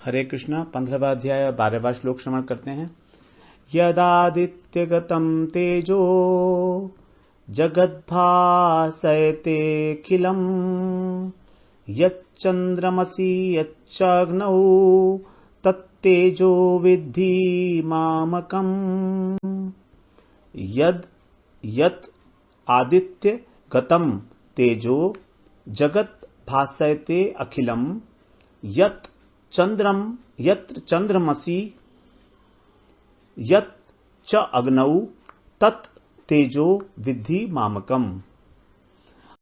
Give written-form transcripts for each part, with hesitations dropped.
हरे कृष्णा 15वां अध्याय 12वां श्लोक श्रवण करते हैं। यदादित्यगतं तेजो जगद्भासयतेऽखिलम् यच्चन्द्रमसि यच्चाग्नौ तत्तेजो विद्धि मामकम्। यत् आदित्य गतम तेजो जगत भासयते अखिलम यत् चंद्रमसि यत् च अग्नौ तत् तेजो विद्धि मामकम।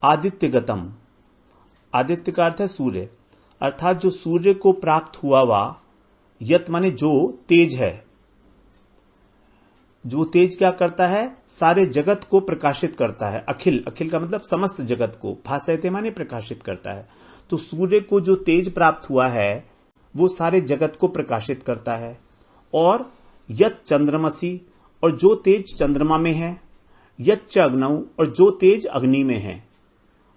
आदित्य गतम, आदित्य का अर्थ है सूर्य, अर्थात जो सूर्य को प्राप्त हुआ वा। यत् माने जो तेज है, जो तेज क्या करता है, सारे जगत को प्रकाशित करता है। अखिल, अखिल का मतलब समस्त जगत को, भासयते माने प्रकाशित करता है। तो सूर्य को जो तेज प्राप्त हुआ है वो सारे जगत को प्रकाशित करता है। और यत् चंद्रमसि, और जो तेज चंद्रमा में है, यच्च अग्नौ, और जो तेज अग्नि में है,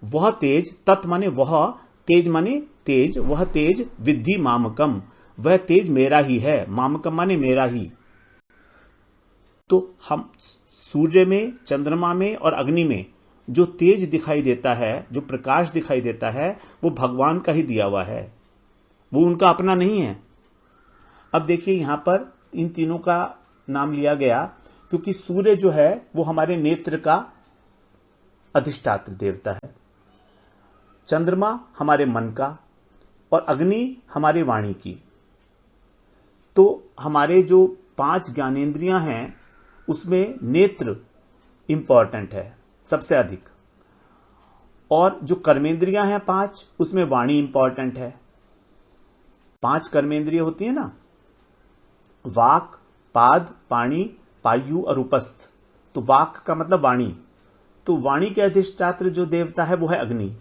वह तेज, तत् माने वह, तेज माने तेज, वह तेज विद्धि मामकम, वह तेज मेरा ही है। मामकम माने मेरा ही। तो हम सूर्य में, चंद्रमा में और अग्नि में जो तेज दिखाई देता है, जो प्रकाश दिखाई देता है, वो भगवान का ही दिया हुआ है, वो उनका अपना नहीं है। अब देखिए यहां पर इन तीनों का नाम लिया गया क्योंकि सूर्य जो है वो हमारे नेत्र का अधिष्ठात्र देवता है, चंद्रमा हमारे मन का, और अग्नि हमारी वाणी की। तो हमारे जो 5 ज्ञानेंद्रियां हैं उसमें नेत्र इंपॉर्टेंट है सबसे अधिक, और जो कर्मेंद्रियां हैं 5, उसमें वाणी इंपॉर्टेंट है। 5 कर्मेंद्रिय होती है ना, वाक, पाद, पाणी, पायु और उपस्थ। तो वाक का मतलब वाणी, तो वाणी के अधिष्ठात्र जो देवता है वो है अग्नि,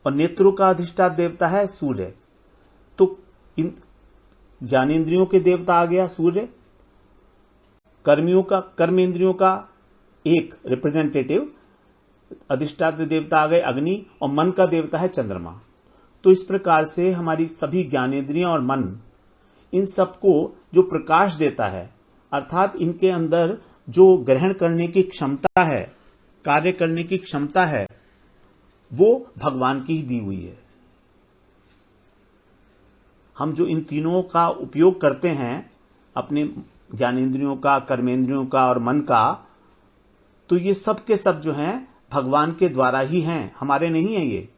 और नेत्रों का अधिष्ठात्र देवता है सूर्य। तो इन ज्ञानेंद्रियों के देवता आ गया सूर्य, कर्मेंद्रियों का एक रिप्रेजेंटेटिव अधिष्ठात्र देवता आ गए अग्नि, और मन का देवता है चंद्रमा। तो इस प्रकार से हमारी सभी ज्ञानेंद्रियां और मन, इन सबको जो प्रकाश देता है, अर्थात इनके अंदर जो ग्रहण करने की क्षमता है, कार्य करने की क्षमता है, वो भगवान की ही दी हुई है। हम जो इन तीनों का उपयोग करते हैं, अपने ज्ञानेंद्रियों का, कर्मेंद्रियों का और मन का, तो ये सब के सब जो हैं भगवान के द्वारा ही हैं, हमारे नहीं है ये।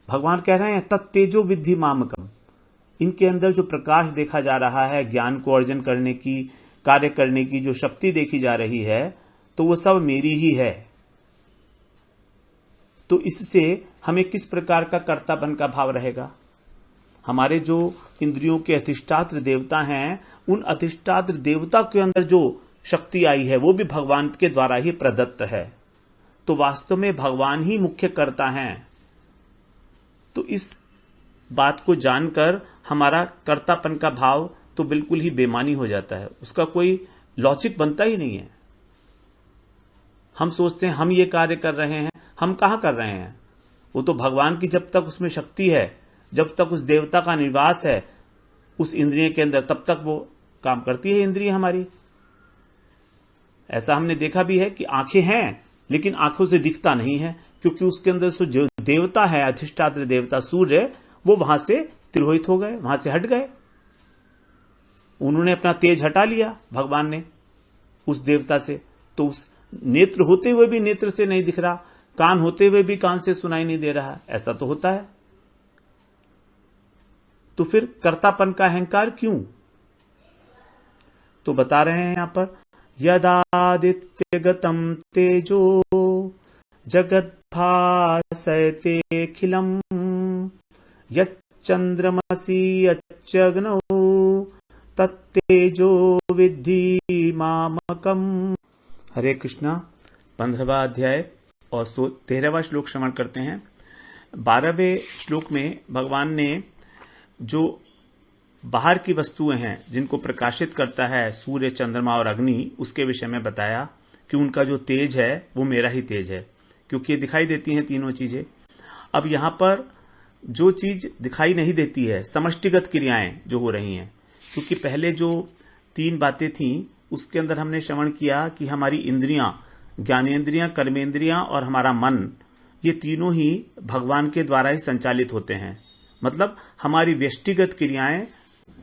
भगवान कह रहे हैं तत्तेजो विद्धि मामकम, इनके अंदर जो प्रकाश देखा जा रहा है, ज्ञान को अर्जन करने की, कार्य करने की जो शक्ति देखी जा रही है, तो वो सब मेरी ही है। तो इससे हमें किस प्रकार का कर्तापन का भाव रहेगा। हमारे जो इंद्रियों के अधिष्ठात्र देवता हैं, उन अधिष्ठात्र देवता के अंदर जो शक्ति आई है वो भी भगवान के द्वारा ही प्रदत्त है। तो वास्तव में भगवान ही मुख्य कर्ता हैं। तो इस बात को जानकर हमारा कर्तापन का भाव तो बिल्कुल ही बेमानी हो जाता है, उसका कोई लॉजिक बनता ही नहीं है। हम सोचते हैं हम ये कार्य कर रहे हैं, हम कहां कर रहे हैं। वो तो भगवान की जब तक उसमें शक्ति है, जब तक उस देवता का निवास है उस इंद्रिय के अंदर, तब तक वो काम करती है इंद्रिय हमारी। ऐसा हमने देखा भी है कि आंखें हैं लेकिन आंखों से दिखता नहीं है, क्योंकि उसके अंदर से जो देवता है, अधिष्ठात्र देवता सूर्य, वो वहां से तिरोहित हो गए, वहां से हट गए। उन्होंने अपना तेज हटा लिया भगवान ने उस देवता से। तो उस नेत्र होते हुए भी नेत्र से नहीं दिख रहा, कान होते हुए भी कान से सुनाई नहीं दे रहा, ऐसा तो होता है। तो फिर कर्तापन का अहंकार क्यों। तो बता रहे हैं यहां पर, यदादित्यगतं तेजो जगद्भासयतेऽखिलम् यच्चन्द्रमसि यच्चग्नौ तत्तेजो विद्धि मामकम्। हरे कृष्णा 15वां अध्याय और 13वां श्लोक श्रवण करते हैं। 12वें श्लोक में भगवान ने जो बाहर की वस्तुएं हैं जिनको प्रकाशित करता है सूर्य, चंद्रमा और अग्नि, उसके विषय में बताया कि उनका जो तेज है वो मेरा ही तेज है, क्योंकि ये दिखाई देती हैं तीनों चीजें। अब यहां पर जो चीज दिखाई नहीं देती है, समष्टिगत क्रियाएं जो हो रही हैं, क्योंकि पहले जो 3 बातें थी उसके अंदर हमने श्रवण किया कि हमारी इंद्रियां, ज्ञानेंद्रियां, कर्मेंद्रियां और हमारा मन, ये तीनों ही भगवान के द्वारा ही संचालित होते हैं। मतलब हमारी व्यष्टिगत क्रियाएं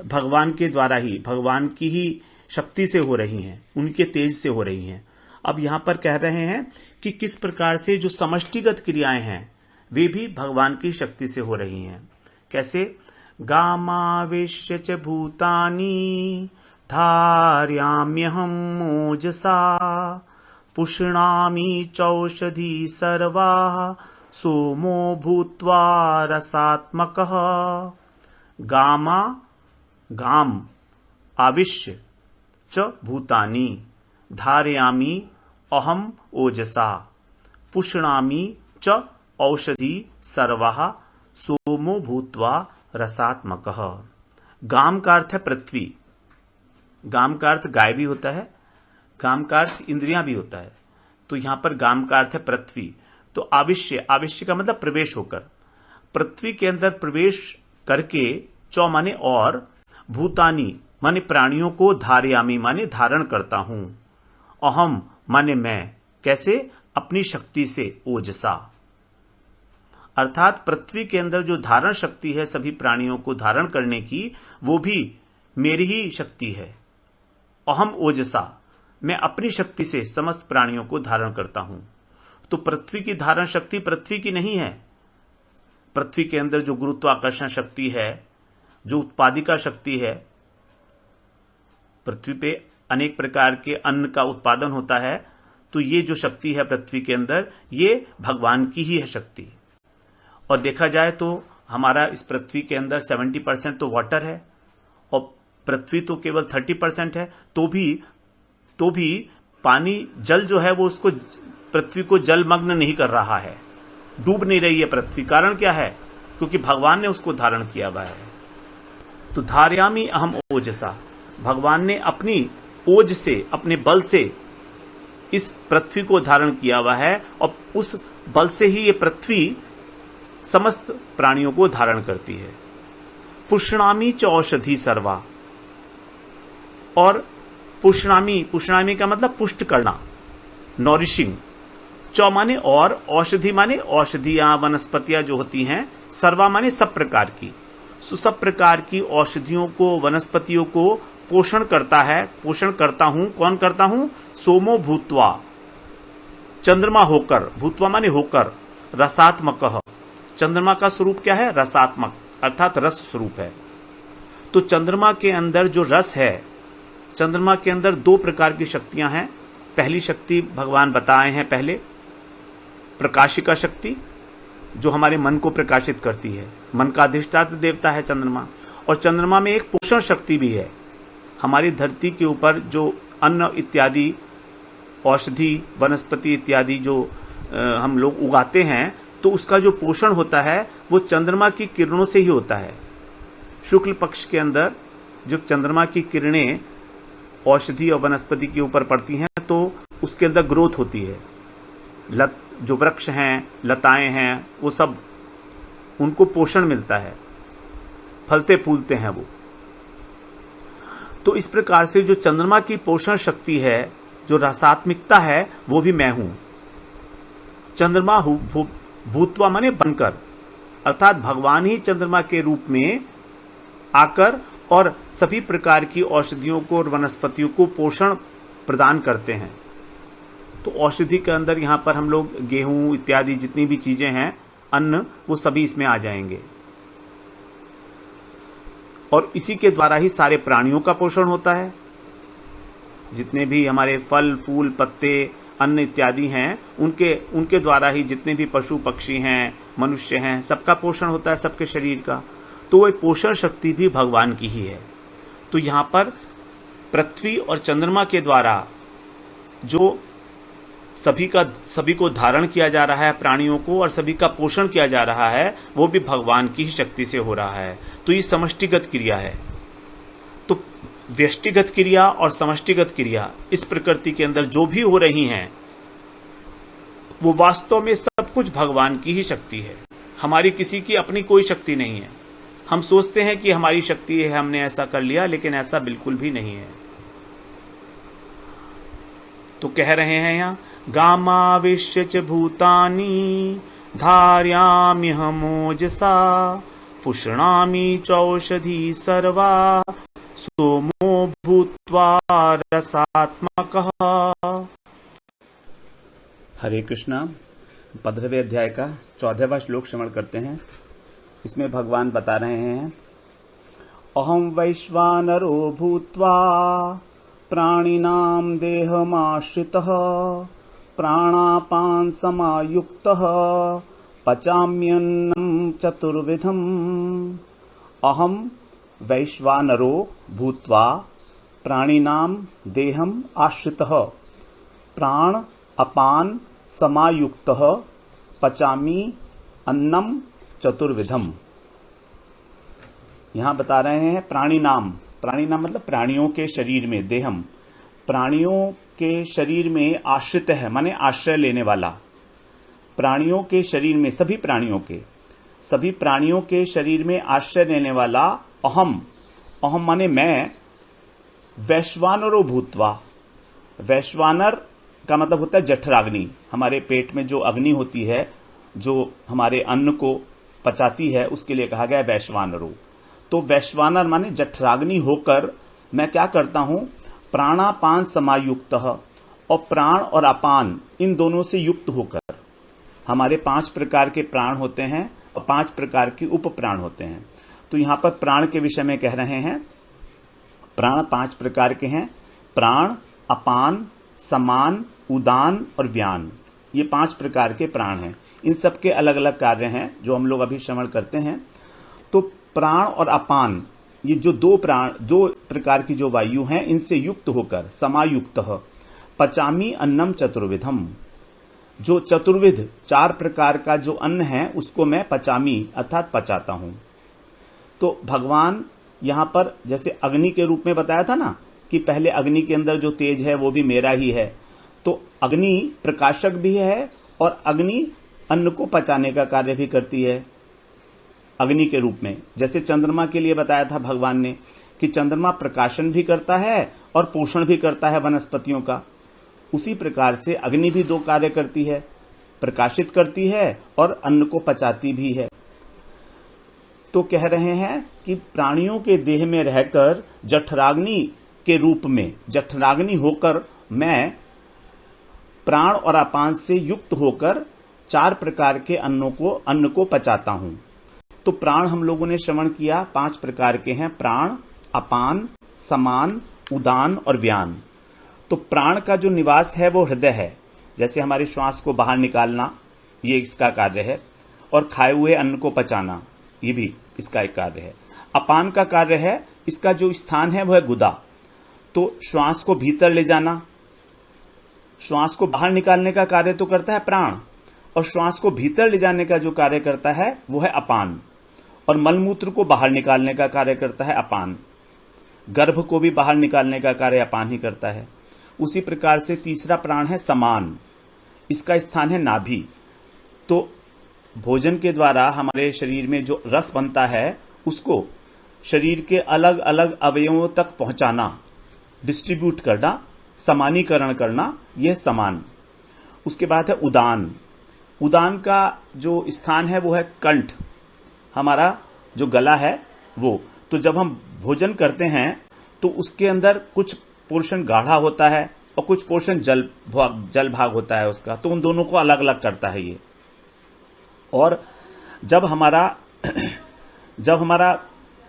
भगवान के द्वारा ही, भगवान की ही शक्ति से हो रही हैं, उनके तेज से हो रही हैं। अब यहां पर कह रहे हैं कि किस प्रकार से जो समष्टिगत क्रियाएं हैं वे भी भगवान की शक्ति से हो रही हैं। कैसे? गामावेश्य च भूतानि धारयाम्यहं मोजसा पुष्णामि चौषधी सर्वा सोमो भूत्वा रसात्मकः। गाम आविश्य च भूतानि धारयामि अहम ओजसा पुष्णामि च औषधि सर्वः सोमो भूत्वा रसात्मकः। गाम का अर्थ है पृथ्वी। गाम का अर्थ गाय भी होता है, गाम का अर्थ इंद्रियां भी होता है। तो यहां पर गाम का अर्थ है पृथ्वी। तो आविश्य, आविश्य का मतलब प्रवेश होकर, पृथ्वी के अंदर प्रवेश करके, चौ माने और, भूतानी माने प्राणियों को, धारयामी माने धारण करता हूं, अहम माने मैं, कैसे? अपनी शक्ति से, ओजसा, अर्थात पृथ्वी के अंदर जो धारण शक्ति है सभी प्राणियों को धारण करने की, वो भी मेरी ही शक्ति है। अहम ओजसा, मैं अपनी शक्ति से समस्त प्राणियों को धारण करता हूं। तो पृथ्वी की धारण शक्ति पृथ्वी की नहीं है। पृथ्वी के अंदर जो गुरुत्वाकर्षण शक्ति है, जो उत्पादिका शक्ति है, पृथ्वी पे अनेक प्रकार के अन्न का उत्पादन होता है, तो ये जो शक्ति है पृथ्वी के अंदर, ये भगवान की ही है शक्ति। और देखा जाए तो हमारा इस पृथ्वी के अंदर 70% तो वाटर है और पृथ्वी तो केवल 30% है। तो भी पानी, जल जो है वो उसको, पृथ्वी को जलमग्न नहीं कर रहा है, डूब नहीं रही है पृथ्वी। कारण क्या है? क्योंकि भगवान ने उसको धारण किया हुआ है। तो धारयामी अहम ओजसा, भगवान ने अपनी ओज से, अपने बल से इस पृथ्वी को धारण किया हुआ है और उस बल से ही ये पृथ्वी समस्त प्राणियों को धारण करती है। पुष्णामी च औषधि सर्वा, और पुष्णामी, पुष्णामी का मतलब पुष्ट करना, नॉरिशिंग। चौ माने और, औषधि माने औषधियां, वनस्पतियां जो होती हैं, सर्वा माने सब प्रकार की। सब प्रकार की औषधियों को, वनस्पतियों को पोषण करता है, पोषण करता हूं। कौन करता हूं? सोमो भूत्वा, चंद्रमा होकर, भूत्वा माने होकर, रसात्मकः, चंद्रमा का स्वरूप क्या है? रसात्मक, अर्थात रस स्वरूप है। तो चंद्रमा के अंदर जो रस है, चंद्रमा के अंदर 2 प्रकार की शक्तियां हैं। पहली शक्ति भगवान बताए हैं पहले, प्रकाशिका शक्ति, जो हमारे मन को प्रकाशित करती है। मन का अधिष्ठात्र देवता है चंद्रमा। और चंद्रमा में एक पोषण शक्ति भी है। हमारी धरती के ऊपर जो अन्न इत्यादि, औषधि, वनस्पति इत्यादि जो हम लोग उगाते हैं, तो उसका जो पोषण होता है वो चंद्रमा की किरणों से ही होता है। शुक्ल पक्ष के अंदर जब चंद्रमा की किरणें औषधि और वनस्पति के ऊपर पड़ती हैं तो उसके अंदर ग्रोथ होती है। जो वृक्ष हैं, लताएं हैं, वो सब, उनको पोषण मिलता है, फलते फूलते हैं वो। तो इस प्रकार से जो चंद्रमा की पोषण शक्ति है, जो रसात्मिकता है, वो भी मैं हूं। चंद्रमा भूतवा माने बनकर, अर्थात भगवान ही चंद्रमा के रूप में आकर और सभी प्रकार की औषधियों को और वनस्पतियों को पोषण प्रदान करते हैं। तो औषधि के अंदर यहां पर हम लोग गेहूं इत्यादि जितनी भी चीजें हैं, अन्न, वो सभी इसमें आ जाएंगे। और इसी के द्वारा ही सारे प्राणियों का पोषण होता है। जितने भी हमारे फल, फूल, पत्ते, अन्न इत्यादि हैं, उनके द्वारा ही जितने भी पशु पक्षी हैं, मनुष्य हैं, सबका पोषण होता है, सबके शरीर का। तो वह पोषण शक्ति भी भगवान की ही है। तो यहां पर पृथ्वी और चंद्रमा के द्वारा जो सभी को धारण किया जा रहा है, प्राणियों को, और सभी का पोषण किया जा रहा है, वो भी भगवान की ही शक्ति से हो रहा है। तो ये समष्टिगत क्रिया है। तो व्यष्टिगत क्रिया और समष्टिगत क्रिया इस प्रकृति के अंदर जो भी हो रही हैं, वो वास्तव में सब कुछ भगवान की ही शक्ति है। हमारी किसी की अपनी कोई शक्ति नहीं है। हम सोचते हैं कि हमारी शक्ति है, हमने ऐसा कर लिया, लेकिन ऐसा बिल्कुल भी नहीं है। तो कह रहे हैं यहां, गामाविश्य च भूतानि धारयाम्यहमोजसा पुष्णामि चौषधि सर्वा सोमो भूत्वा रसात्मकः। हरे कृष्णा। 15वें अध्याय का 14वां श्लोक श्रवण करते हैं। इसमें भगवान बता रहे हैं, अहम वैश्वानरो भूत्वा प्राणिनां देहमाश्रितः प्राणापान समायुक्तः पचाम्यन्नं चतुर्विधम्। अहम वैश्वानरो भूत्वा प्राणिनां देहम आश्रितः प्राण अपान समायुक्तः पचामि अन्नम चतुर्विधम। यहां बता रहे हैं प्राणी नाम मतलब प्राणियों के शरीर में, देहम प्राणियों के शरीर में आश्रित है, माने आश्रय लेने वाला। प्राणियों के शरीर में, सभी प्राणियों के शरीर में आश्रय लेने वाला अहम माने मैं, वैश्वानरो भूत्वा। वैश्वानर का मतलब होता है जठराग्नि। हमारे पेट में जो अग्नि होती है, जो हमारे अन्न को पचाती है, उसके लिए कहा गया वैश्वानरो। तो वैश्वानर माने जठराग्नि होकर मैं क्या करता हूं, प्राणापान समायुक्त, और प्राण और अपान इन दोनों से युक्त होकर। हमारे 5 प्रकार के प्राण होते हैं और 5 प्रकार के उप प्राण होते हैं। तो यहां पर प्राण के विषय में कह रहे हैं, प्राण 5 प्रकार के हैं। प्राण, अपान, समान, उदान और व्यान, ये 5 प्रकार के प्राण हैं। इन सब के अलग अलग कार्य हैं जो हम लोग अभी श्रवण करते हैं। तो प्राण और अपान, ये जो 2 प्रकार की जो वायु हैं, इनसे युक्त होकर समायुक्त पचामी अन्नम चतुर्विधम, जो चतुर्विध 4 प्रकार का जो अन्न है उसको मैं पचामी अर्थात पचाता हूं। तो भगवान यहां पर जैसे अग्नि के रूप में बताया था ना, कि पहले अग्नि के अंदर जो तेज है वो भी मेरा ही है। तो अग्नि प्रकाशक भी है और अग्नि अन्न को पचाने का कार्य भी करती है अग्नि के रूप में। जैसे चंद्रमा के लिए बताया था भगवान ने कि चंद्रमा प्रकाशन भी करता है और पोषण भी करता है वनस्पतियों का। उसी प्रकार से अग्नि भी 2 कार्य करती है, प्रकाशित करती है और अन्न को पचाती भी है। तो कह रहे हैं कि प्राणियों के देह में रहकर जठराग्नि के रूप में, जठराग्नि होकर मैं प्राण और अपान से युक्त होकर 4 प्रकार के अन्न को पचाता हूं। तो प्राण हम लोगों ने श्रवण किया 5 प्रकार के हैं, प्राण, अपान, समान, उदान और व्यान। तो प्राण का जो निवास है वो हृदय है। जैसे हमारे श्वास को बाहर निकालना, ये इसका कार्य है, और खाए हुए अन्न को पचाना, ये भी इसका एक कार्य है। अपान का कार्य है, इसका जो स्थान है वो है गुदा। तो श्वास को भीतर ले जाना, श्वास को बाहर निकालने का कार्य तो करता है प्राण, और श्वास को भीतर ले जाने का जो कार्य करता है वो है अपान, और मलमूत्र को बाहर निकालने का कार्य करता है अपान। गर्भ को भी बाहर निकालने का कार्य अपान ही करता है। उसी प्रकार से तीसरा प्राण है समान, इसका स्थान है नाभि। तो भोजन के द्वारा हमारे शरीर में जो रस बनता है उसको शरीर के अलग अलग अवयवों तक पहुंचाना, डिस्ट्रीब्यूट करना, समानीकरण करना, यह समान। उसके बाद है उदान। उदान का जो स्थान है वो है कंठ, हमारा जो गला है वो। तो जब हम भोजन करते हैं तो उसके अंदर कुछ पोर्शन गाढ़ा होता है और कुछ पोर्शन जल भाग होता है उसका, तो उन दोनों को अलग अलग करता है ये। और जब हमारा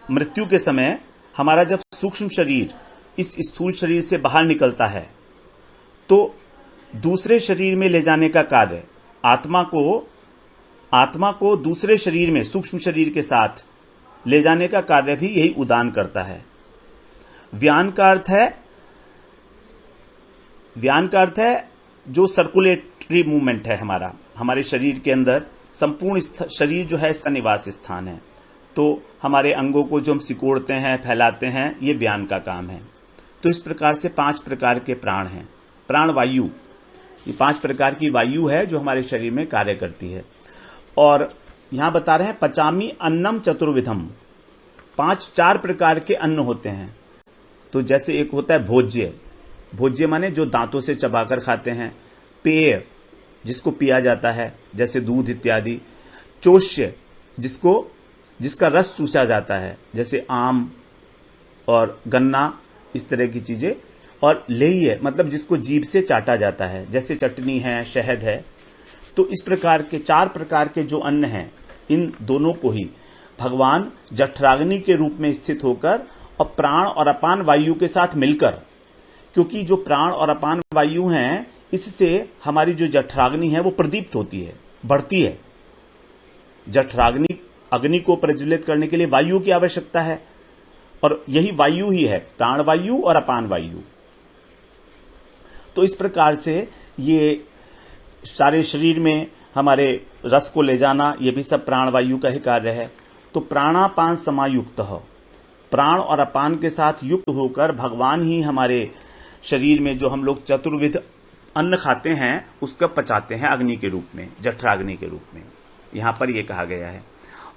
मृत्यु के समय हमारा जब सूक्ष्म शरीर इस स्थूल शरीर से बाहर निकलता है तो दूसरे शरीर में ले जाने का कार्य, आत्मा को दूसरे शरीर में, सूक्ष्म शरीर के साथ ले जाने का कार्य भी यही उदान करता है। व्यान का अर्थ है जो सर्कुलेटरी मूवमेंट है हमारे शरीर के अंदर, संपूर्ण शरीर जो है इसका निवास स्थान है। तो हमारे अंगों को जो हम सिकोड़ते हैं, फैलाते हैं, ये व्यान का काम है। तो इस प्रकार से 5 प्रकार के प्राण हैं। प्राण वायु, ये 5 प्रकार की वायु है जो हमारे शरीर में कार्य करती है। और यहां बता रहे हैं पचामी अन्नम चतुर्विधम, 4 प्रकार के अन्न होते हैं। तो जैसे एक होता है भोज्य, भोज्य माने जो दांतों से चबाकर खाते हैं। पेय, जिसको पिया जाता है जैसे दूध इत्यादि। चोष्य, जिसका रस चूसा जाता है जैसे आम और गन्ना, इस तरह की चीजें। और लेह्य मतलब जिसको जीभ से चाटा जाता है जैसे चटनी है, शहद है। तो इस प्रकार के 4 प्रकार के जो अन्न हैं, इन दोनों को ही भगवान जठराग्नि के रूप में स्थित होकर और प्राण और अपान वायु के साथ मिलकर, क्योंकि जो प्राण और अपान वायु हैं, इससे हमारी जो जठराग्नि है वो प्रदीप्त होती है, बढ़ती है। जठराग्नि अग्नि को प्रज्वलित करने के लिए वायु की आवश्यकता है, और यही वायु ही है, प्राण वायु और अपान वायु। तो इस प्रकार से ये सारे शरीर में हमारे रस को ले जाना, ये भी सब प्राण वायु का ही कार्य है। तो प्राणापान समायुक्त, प्राण और अपान के साथ युक्त होकर भगवान ही हमारे शरीर में जो हम लोग चतुर्विध अन्न खाते हैं उसका पचाते हैं अग्नि के रूप में, जठराग्नि के रूप में। यहां पर यह कहा गया है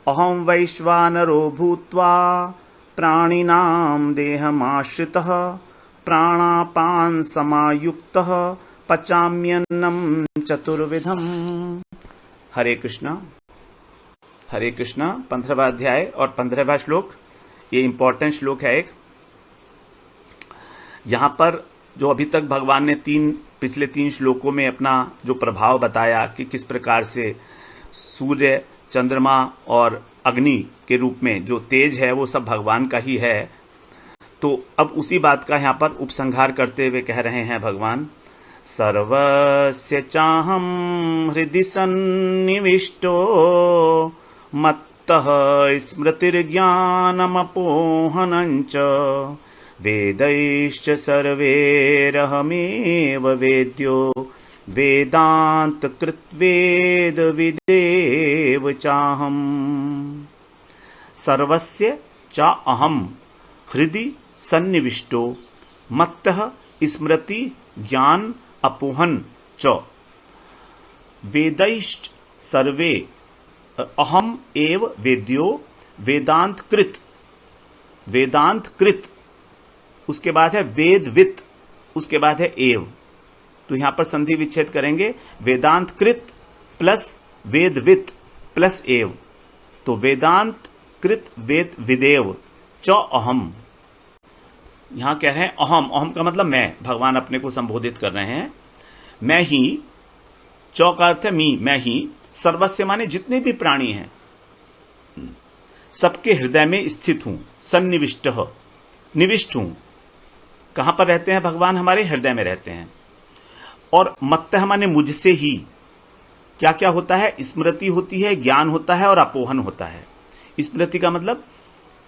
अहम वैश्वानरो भूत्वा प्राणिनाम देहमाश्रितः प्राणापान समायुक्तः पचाम्यन्नम चतुर्विधम। हरे कृष्णा। हरे कृष्णा। 15वां अध्याय और 15वां श्लोक, ये इंपॉर्टेंट श्लोक है एक। यहां पर जो अभी तक भगवान ने पिछले 3 श्लोकों में अपना जो प्रभाव बताया कि किस प्रकार से सूर्य, चंद्रमा और अग्नि के रूप में जो तेज है वो सब भगवान का ही है, तो अब उसी बात का यहां पर उपसंहार करते हुए कह रहे हैं भगवान, सर्वस्य चाहम हृदि सन्निविष्टो मत्तः स्मृतिर्ज्ञानमपोहनञ्च वेदैश्च सर्वैरहमेव वेद्यो वेदान्तकृत्वेद विदेव चाहम्। सर्वस्य च अहम् हृदि सन्निविष्टो मत्तः स्मृति ज्ञान अपोहन च वेदैश्च सर्वे अहम एव वेद्यो वेदांत कृत, उसके बाद है वेदवित, उसके बाद है एव। तो यहां पर संधि विच्छेद करेंगे, वेदांत कृत प्लस वेदवित प्लस एव, तो वेदांत कृत वेद विदेव च अहम। यहां कह रहे हैं अहम, अहम का मतलब मैं, भगवान अपने को संबोधित कर रहे हैं। मैं ही, च का अर्थ है मैं ही, सर्वस्य माने जितने भी प्राणी हैं सबके हृदय में स्थित हूं, सन्निविष्ट, निविष्ट हूं। कहां पर रहते हैं भगवान? हमारे हृदय में रहते हैं। और मत्तः माने मुझसे ही क्या क्या होता है? स्मृति होती है, ज्ञान होता है और अपोहन होता है। स्मृति का मतलब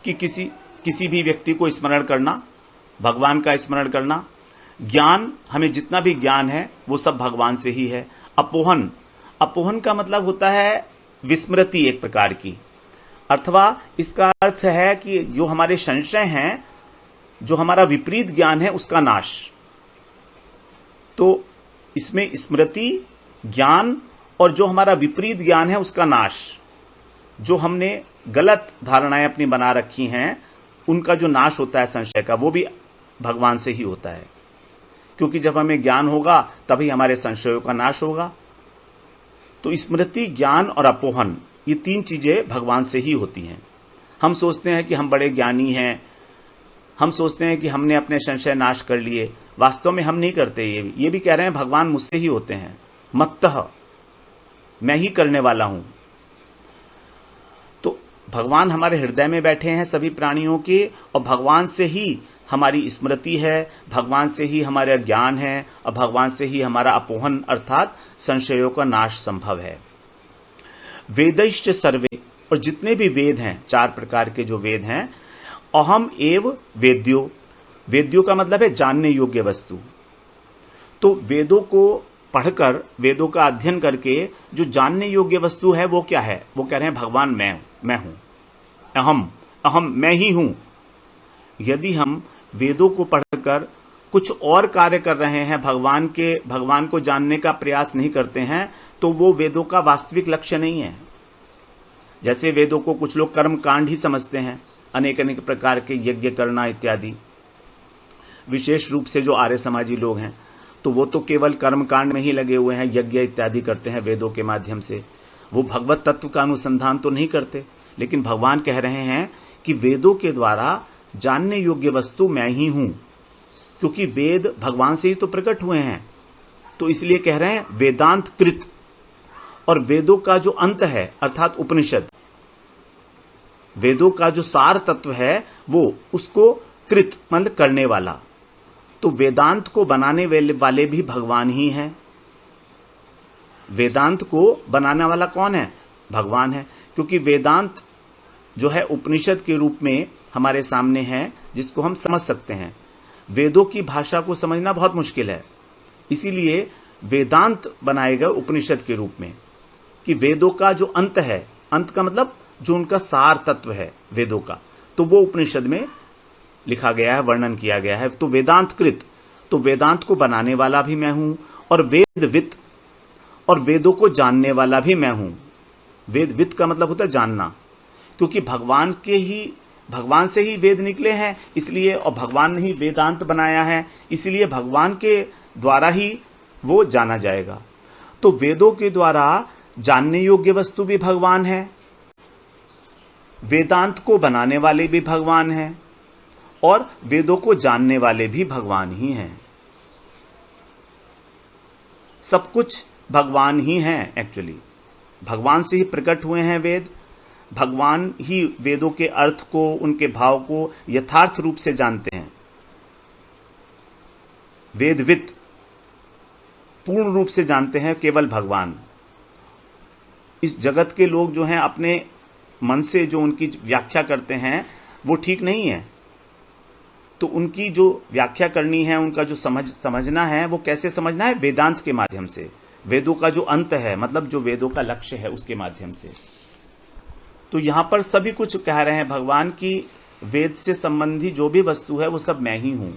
कि किसी भी व्यक्ति को स्मरण करना, भगवान का स्मरण करना। ज्ञान, हमें जितना भी ज्ञान है वो सब भगवान से ही है। अपोहन, अपोहन का मतलब होता है विस्मृति एक प्रकार की, अथवा इसका अर्थ है कि जो हमारे संशय हैं, जो हमारा विपरीत ज्ञान है उसका नाश। तो इसमें स्मृति, ज्ञान और जो हमारा विपरीत ज्ञान है उसका नाश। जो हमने गलत धारणाएं अपनी बना रखी हैं उनका जो नाश होता है संशय का, वो भी भगवान से ही होता है। क्योंकि जब हमें ज्ञान होगा तभी हमारे संशयों का नाश होगा। तो स्मृति, ज्ञान और अपोहन, ये 3 चीजें भगवान से ही होती हैं। हम सोचते हैं कि हम बड़े ज्ञानी हैं, हम सोचते हैं कि हमने अपने संशय नाश कर लिए, वास्तव में हम नहीं करते। ये भी कह रहे हैं भगवान मुझसे ही होते हैं। मत्तः, मैं ही करने वाला हूं। तो भगवान हमारे हृदय में बैठे हैं सभी प्राणियों के, और भगवान से ही हमारी स्मृति है, भगवान से ही हमारा ज्ञान है, और भगवान से ही हमारा अपोहन अर्थात संशयों का नाश संभव है। वेदैश्च सर्वे, और जितने भी वेद हैं, 4 प्रकार के जो वेद हैं, अहम एव वेद्यो, वेद्यो का मतलब है जानने योग्य वस्तु। तो वेदों को पढ़कर, वेदों का अध्ययन करके जो जानने योग्य वस्तु है वो क्या है? वो कह रहे हैं भगवान मैं हूं, अहम मैं ही हूं। यदि हम वेदों को पढ़कर कुछ और कार्य कर रहे हैं, भगवान को जानने का प्रयास नहीं करते हैं, तो वो वेदों का वास्तविक लक्ष्य नहीं है। जैसे वेदों को कुछ लोग कर्म कांड ही समझते हैं, अनेक अनेक प्रकार के यज्ञ करना इत्यादि। विशेष रूप से जो आर्य समाजी लोग हैं तो वो तो केवल कर्म कांड में ही लगे हुए हैं, यज्ञ इत्यादि करते हैं वेदों के माध्यम से। वो भगवत तत्व का अनुसंधान तो नहीं करते। लेकिन भगवान कह रहे हैं कि वेदों के द्वारा जानने योग्य वस्तु मैं ही हूं, क्योंकि वेद भगवान से ही तो प्रकट हुए हैं। तो इसलिए कह रहे हैं वेदांत कृत। और वेदों का जो अंत है अर्थात उपनिषद, वेदों का जो सार तत्व है वो उसको कृत मतलब करने वाला। तो वेदांत को बनाने वाले भी भगवान ही हैं। वेदांत को बनाने वाला कौन है? भगवान है। क्योंकि वेदांत जो है उपनिषद के रूप में हमारे सामने है, जिसको हम समझ सकते हैं। वेदों की भाषा को समझना बहुत मुश्किल है, इसीलिए वेदांत बनाए गए उपनिषद के रूप में, कि वेदों का जो अंत है, अंत का मतलब जो उनका सार तत्व है वेदों का, तो वो उपनिषद में लिखा गया है, वर्णन किया गया है। तो वेदांत कृत, तो वेदांत को बनाने वाला भी मैं हूं, और वेदवित, और वेदों को जानने वाला भी मैं हूं। वेदवित का मतलब होता है जानना, क्योंकि भगवान से ही वेद निकले हैं, इसलिए, और भगवान ने ही वेदांत बनाया है, इसलिए भगवान के द्वारा ही वो जाना जाएगा। तो वेदों के द्वारा जानने योग्य वस्तु भी भगवान है, वेदांत को बनाने वाले भी भगवान हैं, और वेदों को जानने वाले भी भगवान ही हैं। सब कुछ भगवान ही हैं। एक्चुअली भगवान से ही प्रकट हुए हैं वेद, भगवान ही वेदों के अर्थ को, उनके भाव को यथार्थ रूप से जानते हैं। वेदवित पूर्ण रूप से जानते हैं केवल भगवान। इस जगत के लोग जो हैं अपने मन से जो उनकी व्याख्या करते हैं वो ठीक नहीं है। तो उनकी जो व्याख्या करनी है, उनका जो समझना है, वो कैसे समझना है? वेदांत के माध्यम से, वेदों का जो अंत है, मतलब जो वेदों का लक्ष्य है उसके माध्यम से। तो यहां पर सभी कुछ कह रहे हैं भगवान की वेद से संबंधी जो भी वस्तु है वो सब मैं ही हूं।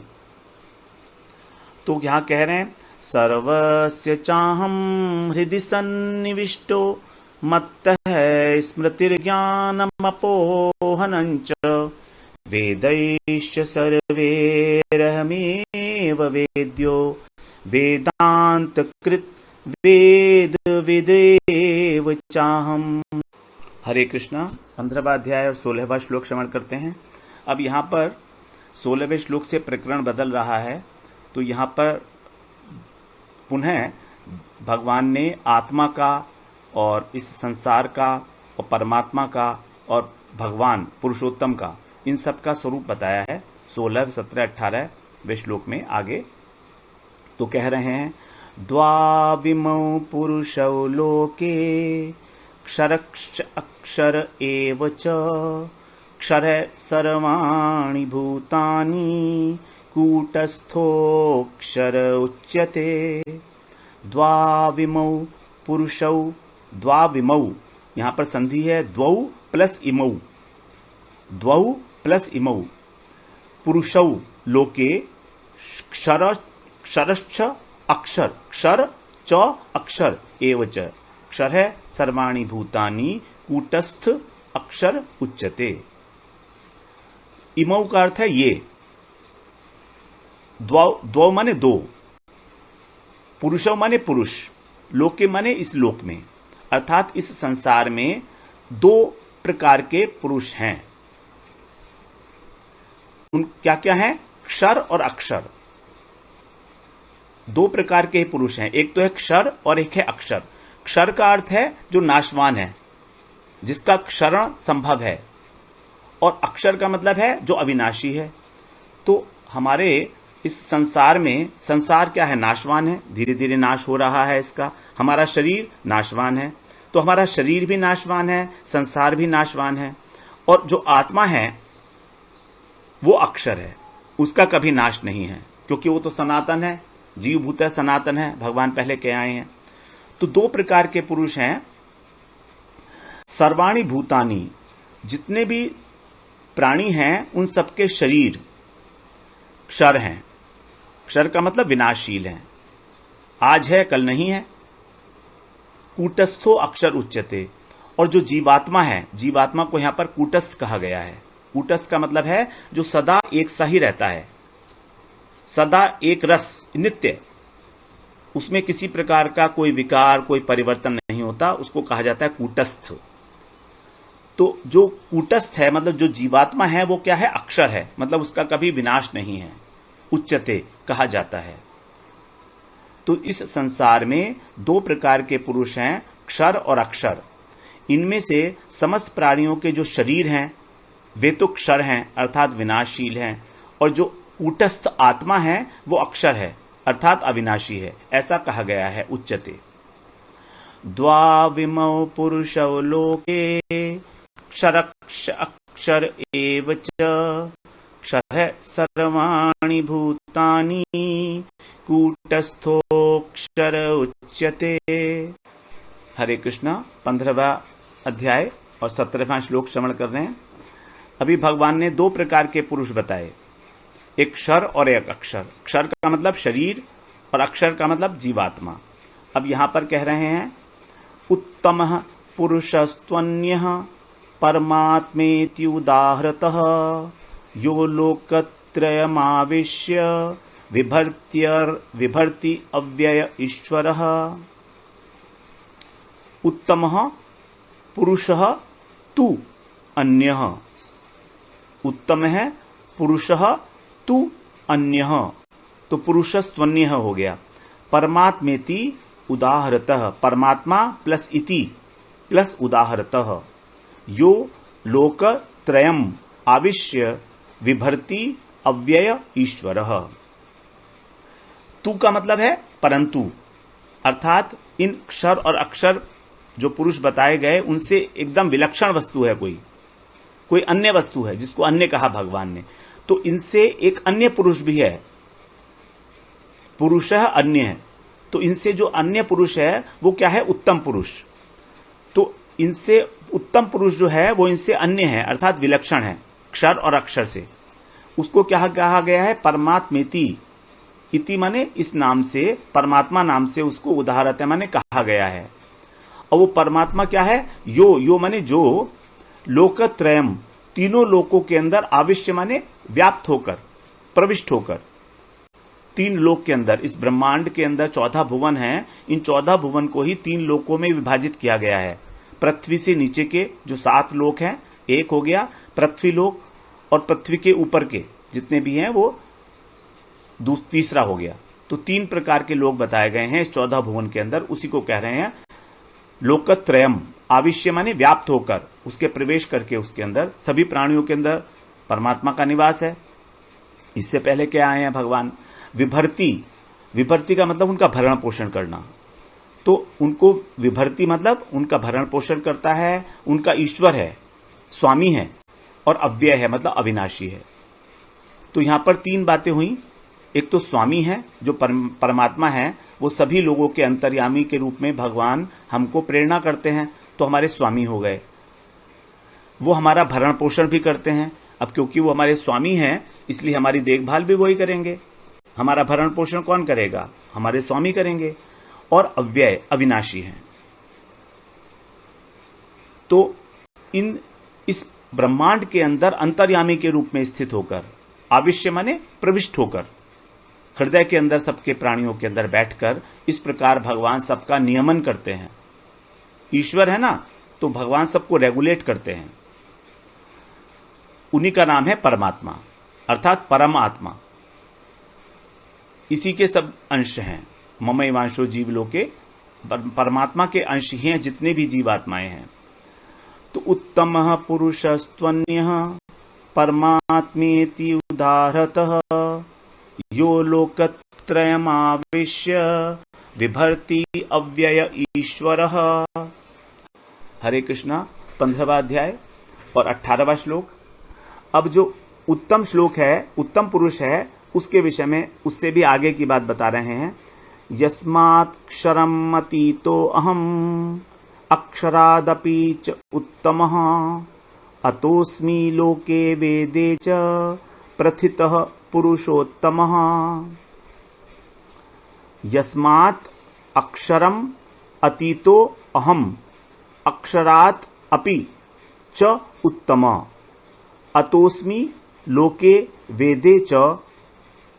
तो यहां कह रहे हैं सर्वस्य चाहम हृदि सन्निविष्टो मत्तः स्मृतिर्ज्ञानमपोहनञ्च वेदैश्च सर्वैरहमेव वेद्यो वेदान्तकृत् वेद वेदेव चाहम। हरे कृष्णा। 15वां अध्याय और 16वां श्लोक श्रवण करते हैं। अब यहां पर 16वें श्लोक से प्रकरण बदल रहा है। तो यहां पर पुनः भगवान ने आत्मा का और इस संसार का और परमात्मा का और भगवान पुरुषोत्तम का, इन सब का स्वरूप बताया है 16, 17, 18वें श्लोक में। आगे तो कह रहे हैं द्वाविमौ पुरुषौ लोके क्षरश्च अक्षर एव च क्षर सर्वाणि भूतानि कूटस्थोऽक्षर उच्यते। द्वाविमौ पुरुषौ, द्वाविमौ यहां पर संधि है द्वौ प्लस इमौ, द्वौ प्लस इमौ। पुरुषौ लोके क्षरश्च अक्षर, क्षर च अक्षर एव च क्षर है सर्वाणि भूतानि कूटस्थ अक्षर उच्यते। इमौ का अर्थ है ये, द्वौ माने दो, पुरुषौ माने पुरुष, लोके माने इस लोक में, अर्थात इस संसार में दो प्रकार के पुरुष हैं। उन क्या क्या है? क्षर और अक्षर, दो प्रकार के पुरुष हैं। एक तो है क्षर और एक है अक्षर। क्षर का अर्थ है जो नाशवान है, जिसका क्षरण संभव है, और अक्षर का मतलब है जो अविनाशी है। तो हमारे इस संसार में, संसार क्या है? नाशवान है, धीरे धीरे नाश हो रहा है इसका। हमारा शरीर नाशवान है, तो हमारा शरीर भी नाशवान है, संसार भी नाशवान है। और जो आत्मा है वो अक्षर है, उसका कभी नाश नहीं है, क्योंकि वो तो सनातन है, जीवभूत है, सनातन है, भगवान पहले कह आए हैं। तो दो प्रकार के पुरुष हैं। सर्वाणि भूतानि, जितने भी प्राणी हैं उन सबके शरीर क्षर हैं। क्षर का मतलब विनाशशील है, आज है कल नहीं है। कूटस्थो अक्षर उच्यते, और जो जीवात्मा है, जीवात्मा को यहां पर कूटस्थ कहा गया है। कूटस्थ का मतलब है जो सदा एक सा ही रहता है, सदा एक रस, नित्य, उसमें किसी प्रकार का कोई विकार, कोई परिवर्तन नहीं होता, उसको कहा जाता है कूटस्थ। तो जो कूटस्थ है मतलब जो जीवात्मा है वो क्या है? अक्षर है, मतलब उसका कभी विनाश नहीं है, उच्चते कहा जाता है। तो इस संसार में दो प्रकार के पुरुष हैं, क्षर और अक्षर। इनमें से समस्त प्राणियों के जो शरीर हैं वे तो क्षर हैं अर्थात विनाशशील हैं, और जो कूटस्थ आत्मा है वो अक्षर है अर्थात अविनाशी है, ऐसा कहा गया है उच्चते। द्वाविमौ पुरुषौ लोके क्षरक्ष अक्षर एव च क्षरः सर्वाणि भूतानि कूटस्थोऽक्षर उच्यते। हरे कृष्णा। 15वां अध्याय और 17वां श्लोक श्रवण कर रहे हैं। अभी भगवान ने दो प्रकार के पुरुष बताए, एक क्षर और एक अक्षर। क्षर का मतलब शरीर और अक्षर का मतलब जीवात्मा। अब यहां पर कह रहे हैं उत्तमः पुरुषस्त्वन्यः परमात्मेति उदाहरतः यो लोकत्रयमाविश्य विभर्ति अव्यय ईश्वरः। उत्तमः पुरुषः तु अन्यः। उत्तम है पुरुषः तु अन्यः, तो पुरुषस्त्वन्यः हो गया। परमात्मेति उदाहरतः, परमात्मा प्लस इति प्लस उदाहरतः, यो लोकत्रयम् आविश्य विभर्ति अव्यय ईश्वरः। तू का मतलब है परंतु, अर्थात इन क्षर और अक्षर जो पुरुष बताए गए उनसे एकदम विलक्षण वस्तु है, कोई अन्य वस्तु है जिसको अन्य कहा भगवान ने, तो इनसे एक अन्य पुरुष भी है, पुरुषः अन्य है। तो इनसे जो अन्य पुरुष है वो क्या है? उत्तम पुरुष। तो इनसे उत्तम पुरुष जो है वो इनसे अन्य है अर्थात विलक्षण है, क्षर और अक्षर से। उसको क्या कहा गया है? परमात्मेति। इति माने इस नाम से, परमात्मा नाम से उसको उदाहरत है माने कहा गया है। और वो परमात्मा क्या है? यो माने जो, लोकत्रयम तीनों लोकों के अंदर, आविश्य माने व्याप्त होकर, प्रविष्ट होकर, तीन लोक के अंदर, इस ब्रह्मांड के अंदर 14 भुवन हैं, इन 14 भुवन को ही 3 लोकों में विभाजित किया गया है। पृथ्वी से नीचे के जो 7 लोक हैं, एक हो गया पृथ्वी लोक, और पृथ्वी के ऊपर के जितने भी हैं वो तीसरा हो गया। तो 3 प्रकार के लोक बताए गए हैं इस 14 भुवन के अंदर, उसी को कह रहे हैं लोकत्रयम। आविश्य माने व्याप्त होकर, उसके प्रवेश करके उसके अंदर सभी प्राणियों के अंदर परमात्मा का निवास है। इससे पहले क्या आए हैं भगवान? विभर्ति का मतलब उनका भरण पोषण करना। तो उनको विभर्ति मतलब उनका भरण पोषण करता है, उनका ईश्वर है, स्वामी है, और अव्यय है मतलब अविनाशी है। तो यहां पर 3 बातें हुई। एक तो स्वामी है, जो परमात्मा है, वो सभी लोगों के अंतर्यामी के रूप में भगवान हमको प्रेरणा करते हैं, तो हमारे स्वामी हो गए। वो हमारा भरण पोषण भी करते हैं। अब क्योंकि वो हमारे स्वामी हैं इसलिए हमारी देखभाल भी वही करेंगे। हमारा भरण पोषण कौन करेगा? हमारे स्वामी करेंगे। और अव्यय, अविनाशी हैं। तो इस ब्रह्मांड के अंदर अंतर्यामी के रूप में स्थित होकर, आविश्य माने प्रविष्ट होकर, हृदय के अंदर सबके प्राणियों के अंदर बैठकर इस प्रकार भगवान सबका नियमन करते हैं। ईश्वर है ना, तो भगवान सबको रेगुलेट करते हैं। उन्हीं का नाम है परमात्मा अर्थात परम आत्मा। इसी के सब अंश हैं। ममैवांशो जीवलोके, परमात्मा के अंश ही हैं जितने भी जीवात्माएं हैं। तो उत्तमः पुरुषस्त्वन्यः परमात्मेति उदाहरतः यो लोकत्रयमाविश्य विभर्ति अव्यय ईश्वरः। हरे कृष्णा। 15वां अध्याय और 18वां श्लोक। अब जो उत्तम श्लोक है, उत्तम पुरुष है, उसके विषय में उससे भी आगे की बात बता रहे हैं। यस्मात् क्षरम् अतीतो अहम् अक्षरादपि च उत्तमः अतोऽस्मि लोके वेदे च प्रथितः पुरुषोत्तमः। यस्मात् अक्षरम् अतीतो अहम् अक्षरात् अपि च उत्तम, अतोस्मि लोके वेदे च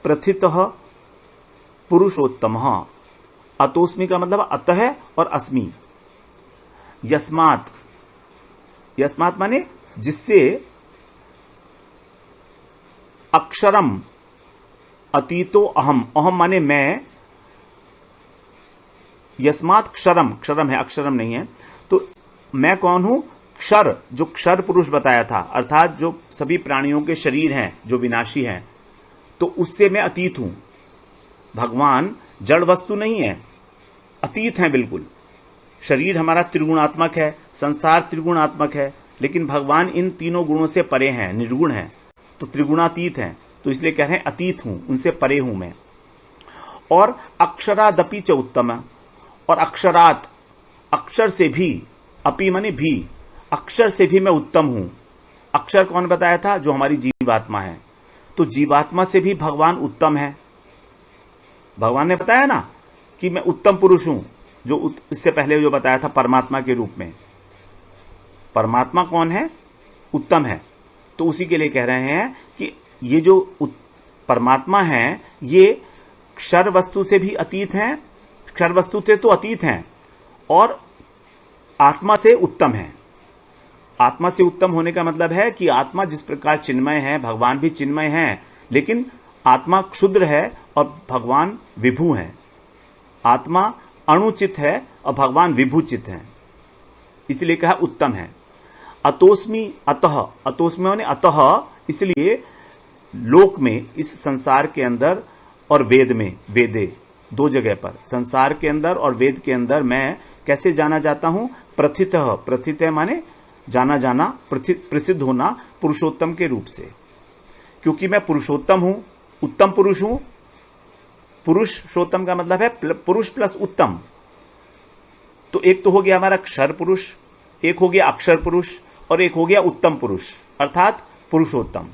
प्रथितः पुरुषोत्तमः। अतोस्मि का मतलब अतः और अस्मि। यस्मात्, यस्मात् माने जिससे, अक्षरम अतीतो अहम, अहम माने मैं, यस्मात् क्षरम, क्षरम है अक्षरम नहीं है, तो मैं कौन हूं? क्षर, जो क्षर पुरुष बताया था, अर्थात जो सभी प्राणियों के शरीर हैं जो विनाशी हैं, तो उससे मैं अतीत हूं। भगवान जड़ वस्तु नहीं है, अतीत है बिल्कुल। शरीर हमारा त्रिगुणात्मक है, संसार त्रिगुणात्मक है, लेकिन भगवान इन तीनों गुणों से परे हैं, निर्गुण हैं, तो त्रिगुणातीत हैं, तो इसलिए कह रहे हैं अतीत हूं, उनसे परे हूं मैं। और अक्षरादपि च उत्तम, और अक्षरात, अक्षर से भी, अपि माने भी, अक्षर से भी मैं उत्तम हूं। अक्षर कौन बताया था? जो हमारी जीवात्मा है, तो जीवात्मा से भी भगवान उत्तम है। भगवान ने बताया ना कि मैं उत्तम पुरुष हूं, जो इससे पहले जो बताया था परमात्मा के रूप में। परमात्मा कौन है? उत्तम है। तो उसी के लिए कह रहे हैं कि ये जो परमात्मा है, ये क्षर वस्तु से भी अतीत हैं, क्षर वस्तु से तो अतीत हैं, और आत्मा से उत्तम है। आत्मा से उत्तम होने का मतलब है कि आत्मा जिस प्रकार चिन्मय है, भगवान भी चिन्मय है, लेकिन आत्मा क्षुद्र है और भगवान विभु है। आत्मा अणुचित है और भगवान विभुचित है, इसलिए कहा उत्तम है। अतोस्मि, अतः, अतोस्मि माने अतः, इसलिए लोक में, इस संसार के अंदर और वेद में, वेदे दो जगह पर, संसार के अंदर और वेद के अंदर मैं कैसे जाना जाता हूं? प्रथितः, प्रथित माने जाना जाना, प्रसिद्ध होना, पुरुषोत्तम के रूप से। क्योंकि मैं पुरुषोत्तम हूं, उत्तम पुरुष हूं। पुरुषोत्तम का मतलब है पुरुष प्लस उत्तम। तो एक तो हो गया हमारा क्षर पुरुष, एक हो गया अक्षर पुरुष, और एक हो गया उत्तम पुरुष अर्थात पुरुषोत्तम।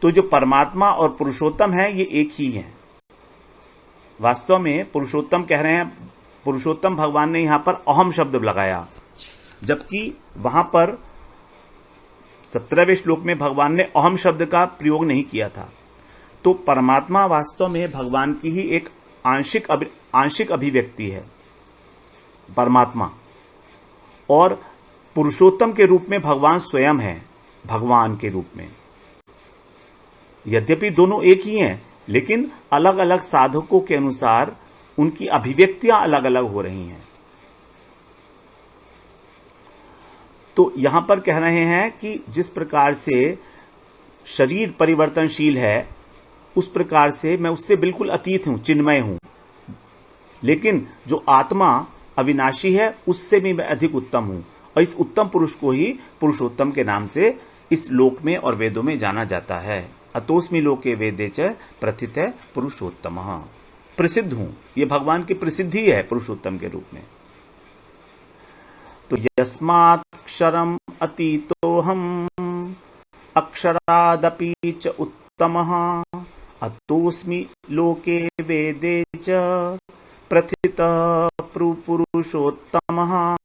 तो जो परमात्मा और पुरुषोत्तम है, ये एक ही है। वास्तव में पुरुषोत्तम कह रहे हैं, पुरुषोत्तम भगवान ने यहां पर अहम शब्द लगाया, जबकि वहां पर 17वें श्लोक में भगवान ने अहम शब्द का प्रयोग नहीं किया था। तो परमात्मा वास्तव में भगवान की ही एक आंशिक अभिव्यक्ति है परमात्मा, और पुरुषोत्तम के रूप में भगवान स्वयं है, भगवान के रूप में। यद्यपि दोनों एक ही हैं, लेकिन अलग अलग साधकों के अनुसार उनकी अभिव्यक्तियां अलग अलग हो रही हैं। तो यहां पर कह रहे हैं कि जिस प्रकार से शरीर परिवर्तनशील है, उस प्रकार से मैं उससे बिल्कुल अतीत हूं, चिन्मय हूं, लेकिन जो आत्मा अविनाशी है, उससे भी मैं अधिक उत्तम हूं, और इस उत्तम पुरुष को ही पुरुषोत्तम के नाम से इस लोक में और वेदों में जाना जाता है। अतोस्मि लोके वेदे च प्रथित है पुरुषोत्तमः, प्रसिद्ध हूं, ये भगवान की प्रसिद्धि है पुरुषोत्तम के रूप में। तो यस्मात् क्षरम अतीतोहम अक्षरादपि च उत्तमः, अतोस्मि लोके वेदे च प्रथितः पुरुषोत्तमः।